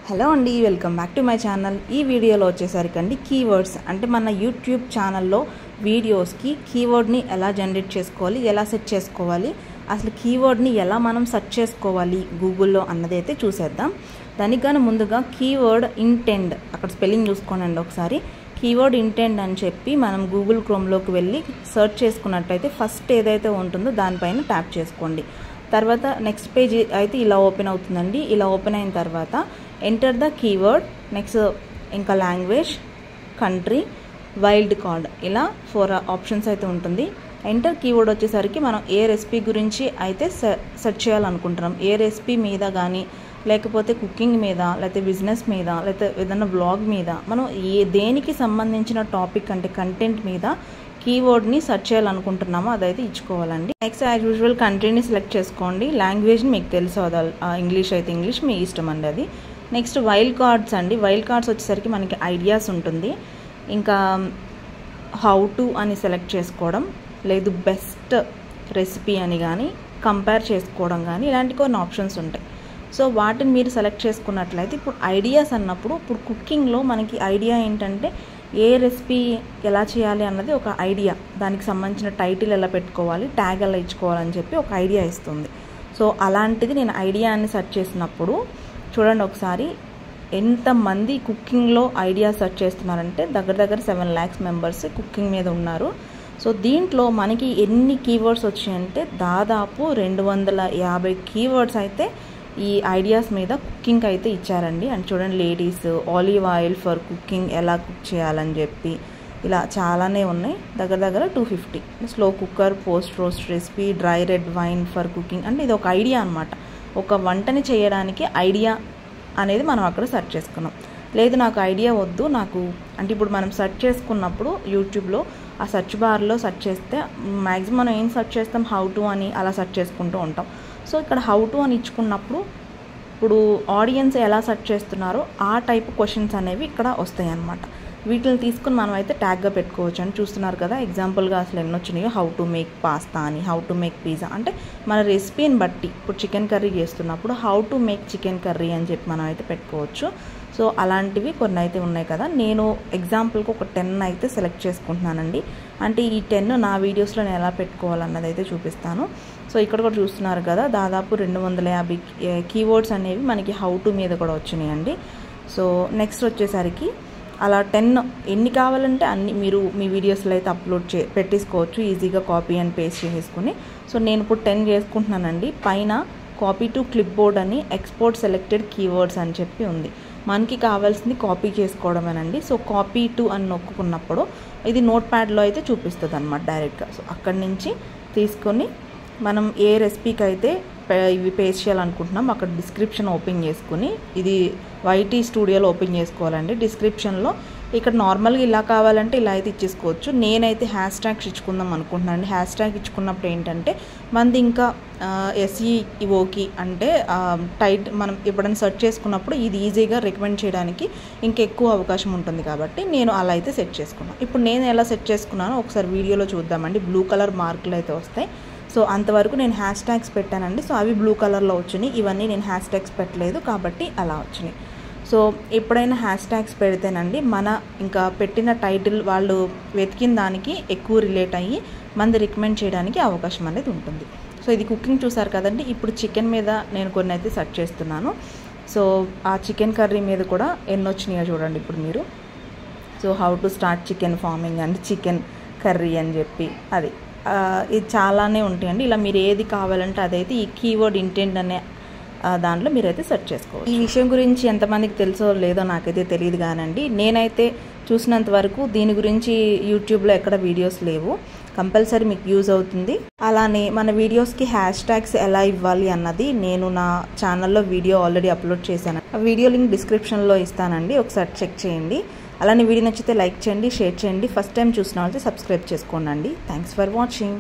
Hello అండి, welcome back to my channel. ఈ వీడియోలో వచ్చేసరికి కీవర్డ్స్ అంటే మన యూట్యూబ్ ఛానల్లో వీడియోస్కి కీవర్డ్ని ఎలా జనరేట్ చేసుకోవాలి, ఎలా సెట్ చేసుకోవాలి, అసలు కీవర్డ్ని ఎలా మనం సెర్చ్ చేసుకోవాలి గూగుల్లో అన్నది అయితే చూసేద్దాం. దానికన్నా ముందుగా కీవర్డ్ ఇంటెండ్, అక్కడ స్పెల్లింగ్ చూసుకోండి ఒకసారి. కీవర్డ్ ఇంటెండ్ అని చెప్పి మనం గూగుల్ క్రోమ్లోకి వెళ్ళి సెర్చ్ చేసుకున్నట్టయితే ఫస్ట్ ఏదైతే ఉంటుందో దానిపైన ట్యాప్ చేసుకోండి. తర్వాత నెక్స్ట్ పేజ్ అయితే ఇలా ఓపెన్ అవుతుందండి. ఇలా ఓపెన్ అయిన తర్వాత ఎంటర్ ద కీవర్డ్, నెక్స్ట్ ఇంకా లాంగ్వేజ్, కంట్రీ, వైల్డ్ కార్డ్, ఇలా 4 ఆప్షన్స్ అయితే ఉంటుంది. ఎంటర్ కీవర్డ్ వచ్చేసరికి మనం ఏ రెసిపీ గురించి అయితే సెర్చ్ చేయాలనుకుంటున్నాం, ఏ రెసిపీ మీద కానీ లేకపోతే కుకింగ్ మీద, లేకపోతే బిజినెస్ మీద, లేకపోతే ఏదైనా బ్లాగ్ మీద, మనం దేనికి సంబంధించిన టాపిక్ అంటే కంటెంట్ మీద కీవర్డ్ని సెర్చ్ చేయాలనుకుంటున్నామో అదైతే ఇచ్చుకోవాలండి. నెక్స్ట్ యాజ్ యూజువల్ కంట్రీని సెలెక్ట్ చేసుకోండి. లాంగ్వేజ్ని మీకు తెలుసు, ఇంగ్లీష్ అయితే ఇంగ్లీష్, మీ ఇష్టం అండి అది. నెక్స్ట్ వైల్డ్ కార్డ్స్ అండి. వైల్డ్ కార్డ్స్ వచ్చేసరికి మనకి ఐడియాస్ ఉంటుంది. ఇంకా హౌ టు అని సెలెక్ట్ చేసుకోవడం, లేదు బెస్ట్ రెసిపీ అని కానీ కంపేర్ చేసుకోవడం కానీ ఇలాంటి కొన్ని ఆప్షన్స్ ఉంటాయి. సో వాటిని మీరు సెలెక్ట్ చేసుకున్నట్లయితే ఇప్పుడు ఐడియాస్ అన్నప్పుడు ఇప్పుడు కుకింగ్లో మనకి ఐడియా ఏంటంటే ఏ రెసిపీ ఎలా చేయాలి అన్నది ఒక ఐడియా, దానికి సంబంధించిన టైటిల్ ఎలా పెట్టుకోవాలి, ట్యాగ్ ఎలా ఇచ్చుకోవాలని చెప్పి ఒక ఐడియా ఇస్తుంది. సో అలాంటిది నేను ఐడియాని సెర్చ్ చేసినప్పుడు చూడండి ఒకసారి ఎంతమంది కుకింగ్లో ఐడియా సెర్చ్ చేస్తున్నారంటే దగ్గర 7 lakhs మెంబర్స్ కుకింగ్ మీద ఉన్నారు. సో దీంట్లో మనకి ఎన్ని కీవర్డ్స్ వచ్చాయంటే దాదాపు 250 కీవర్డ్స్ అయితే ఈ ఐడియాస్ మీద కుకింగ్ అయితే ఇచ్చారండి. అండ్ చూడండి ladies, olive oil for cooking, ఎలా కుక్ చేయాలని చెప్పి ఇలా చాలానే ఉన్నాయి. దగ్గర 250. Slow cooker, post roast recipe, dry red wine for cooking. అంటే ఇది ఒక ఐడియా అనమాట. ఒక వంటని చేయడానికి ఐడియా అనేది మనం అక్కడ సెర్చ్ చేసుకున్నాం. లేదు నాకు ఐడియా వద్దు, నాకు అంటే ఇప్పుడు మనం సెర్చ్ చేసుకున్నప్పుడు యూట్యూబ్లో ఆ సెర్చ్ బార్లో సెర్చ్ చేస్తే మ్యాక్సిమం మనం ఏం సెర్చ్ చేస్తాం, హౌ టు అని అలా సెర్చ్ చేసుకుంటూ ఉంటాం. సో ఇక్కడ హౌ టు అని ఇచ్చుకున్నప్పుడు ఇప్పుడు ఆడియన్స్ ఎలా సెర్చ్ చేస్తున్నారో ఆ టైప్ క్వశ్చన్స్ అనేవి ఇక్కడ వస్తాయి అన్నమాట. వీటిని తీసుకుని మనం అయితే ట్యాగ్గా పెట్టుకోవచ్చు అని చూస్తున్నారు కదా. ఎగ్జాంపుల్గా అసలు ఎన్ని వచ్చినాయో, హౌ టు మేక్ పాస్తా అని, హౌ టు మేక్ పిజ్జా. అంటే మన రెసిపీని బట్టి ఇప్పుడు చికెన్ కర్రీ చేస్తున్నప్పుడు how to make chicken curry అని చెప్పి మనం అయితే పెట్టుకోవచ్చు. సో అలాంటివి కొన్ని అయితే ఉన్నాయి కదా. నేను ఎగ్జాంపుల్కి ఒక 10 అయితే సెలెక్ట్ చేసుకుంటున్నానండి. అంటే ఈ 10 నా వీడియోస్లో నేను ఎలా పెట్టుకోవాలన్నది అయితే చూపిస్తాను. సో ఇక్కడ కూడా చూస్తున్నారు కదా దాదాపు 250 కీవర్డ్స్ అనేవి మనకి హౌ టు మీద కూడా వచ్చినాయండి. సో నెక్స్ట్ వచ్చేసరికి అలా 10 ఎన్ని కావాలంటే అన్ని మీరు మీ వీడియోస్లో అయితే అప్లోడ్ పెట్టేసుకోవచ్చు ఈజీగా, కాపీ అండ్ పేస్ట్ చేసుకుని. సో నేను ఇప్పుడు 10 చేసుకుంటున్నానండి. పైన కాపీ టు క్లిప్ బోర్డ్ అని, ఎక్స్పోర్ట్ సెలెక్టెడ్ కీవర్డ్స్ అని చెప్పి ఉంది. మనకి కావాల్సింది కాపీ చేసుకోవడమేనండి. సో కాపీ టు అని నొక్కున్నప్పుడు ఇది నోట్ ప్యాడ్లో అయితే చూపిస్తుంది అనమాట డైరెక్ట్గా. సో అక్కడి నుంచి తీసుకొని మనం ఏ రెసిపీకి అయితే ఇవి పేస్ట్ చేయాలనుకుంటున్నాం అక్కడ డిస్క్రిప్షన్ ఓపెన్ చేసుకుని, ఇది వైటీ స్టూడియోలో ఓపెన్ చేసుకోవాలండి. డిస్క్రిప్షన్లో ఇక్కడ నార్మల్గా ఇలా కావాలంటే ఇలా అయితే ఇచ్చేసుకోవచ్చు. నేనైతే హ్యాష్ ట్యాగ్స్ ఇచ్చుకుందాం అనుకుంటున్నాను. హ్యాష్ ట్యాగ్ ఇచ్చుకున్నప్పుడు ఏంటంటే మనది ఇంకా SEOకి అంటే మనం ఎప్పుడైనా సెర్చ్ చేసుకున్నప్పుడు ఇది ఈజీగా రికమెండ్ చేయడానికి ఇంకెక్కువ అవకాశం ఉంటుంది కాబట్టి నేను అలా అయితే సెట్ చేసుకున్నాను. ఇప్పుడు నేను ఎలా సెట్ చేసుకున్నానో ఒకసారి వీడియోలో చూద్దామండి. బ్లూ కలర్ మార్కులు అయితే వస్తాయి. సో అంతవరకు నేను హ్యాష్ ట్యాగ్స్ పెట్టానండి. సో అవి బ్లూ కలర్లో వచ్చినాయి. ఇవన్నీ నేను హ్యాష్ ట్యాగ్స్ పెట్టలేదు కాబట్టి అలా వచ్చినాయి. సో ఎప్పుడైనా హ్యాష్ ట్యాగ్స్ పెడితేనండి మన ఇంకా పెట్టిన టైటిల్ వాళ్ళు వెతికిన దానికి ఎక్కువ రిలేట్ అయ్యి మనది రికమెండ్ చేయడానికి అవకాశం అనేది ఉంటుంది. సో ఇది కుకింగ్ చూసారు కదండి. ఇప్పుడు చికెన్ మీద నేను కొన్ని అయితే సెర్చ్ చేస్తున్నాను. సో ఆ చికెన్ కర్రీ మీద కూడా ఎన్ని వచ్చినాయో చూడండి ఇప్పుడు మీరు. So how to start chicken farming and chicken curry అని చెప్పి అది ఇది చాలానే ఉంటాయండి. ఇలా మీరు ఏది కావాలంటే అదైతే ఈ కీవర్డ్ ఇంటెంట్ అనే దాంట్లో మీరైతే సెర్చ్ చేసుకోవచ్చు. ఈ విషయం గురించి ఎంతమందికి తెలుసో లేదో నాకైతే తెలియదు కానండి. నేనైతే చూసినంత వరకు దీని గురించి యూట్యూబ్లో ఎక్కడ వీడియోస్ లేవు. కంపల్సరీ మీకు యూజ్ అవుతుంది. అలానే మన వీడియోస్కి హ్యాష్ ట్యాగ్స్ ఎలా ఇవ్వాలి అన్నది నేను నా ఛానల్లో వీడియో ఆల్రెడీ అప్లోడ్ చేశాను. ఆ వీడియో లింక్ డిస్క్రిప్షన్లో ఇస్తానండి, ఒకసారి చెక్ చేయండి. అలానే వీడియో నచ్చితే లైక్ చేయండి, షేర్ చేయండి. ఫస్ట్ టైం చూసిన వాళ్ళైతే సబ్స్క్రైబ్ చేసుకోండి. Thanks for watching.